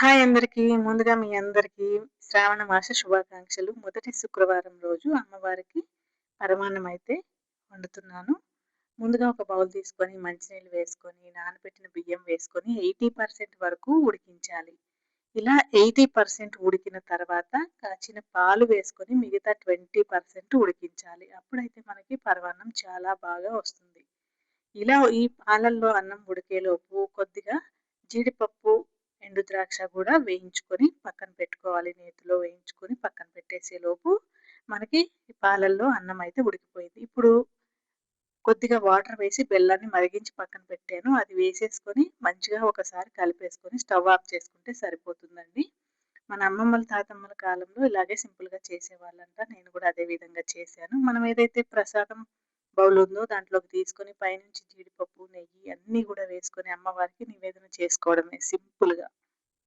Hi అందరికీ. ముందుగా మీ అందరికీ శ్రావణ మాస శుభాకాంక్షలు. మొదటి శుక్రవారం రోజు అమ్మవారికి పరమాన్నం అయితే వండుతున్నాను. ముందుగా ఒక బౌల్ తీసుకొని, మంచినీళ్ళు వేసుకొని, నానబెట్టిన బియ్యం వేసుకొని 80% వరకు ఉడికించాలి. ఇలా 80% ఉడికిన తర్వాత కాచిన పాలు వేసుకొని మిగతా 20% ఉడికించాలి. అప్పుడైతే మనకి పరమాన్నం చాలా బాగా వస్తుంది. ఇలా ఈ పాలల్లో అన్నం ఉడికేలోపు కొద్దిగా జీడిపప్పు, ఎండు ద్రాక్ష గూడా వేయించుకొని పక్కన పెట్టుకోవాలి. నేతిలో వేయించుకొని పక్కన పెట్టేసేలోపు మనకి ఈ పాలల్లో అన్నం అయితే ఉడికిపోయింది. ఇప్పుడు కొద్దిగా వాటర్ వేసి బెల్లాన్ని మరిగించి పక్కన పెట్టాను. అది వేసేసుకొని మంచిగా ఒకసారి కలిపేసుకొని స్టవ్ ఆఫ్ చేసుకుంటే సరిపోతుందండి. మన అమ్మమ్మల, తాతమ్మల కాలంలో ఇలాగే సింపుల్‌గా చేసేవాళ్ళంట. నేను గూడా అదే విధంగా చేశాను. మనం ఏదైతే ప్రసాదం బౌల్ ఉందో దాంట్లోకి తీసుకొని పైనుంచి జీడిపప్పు, నెయ్యి అన్నీ గూడా వేసుకొని అమ్మవారికి నివేదన చేసుకోవడమే సింపుల్‌గా.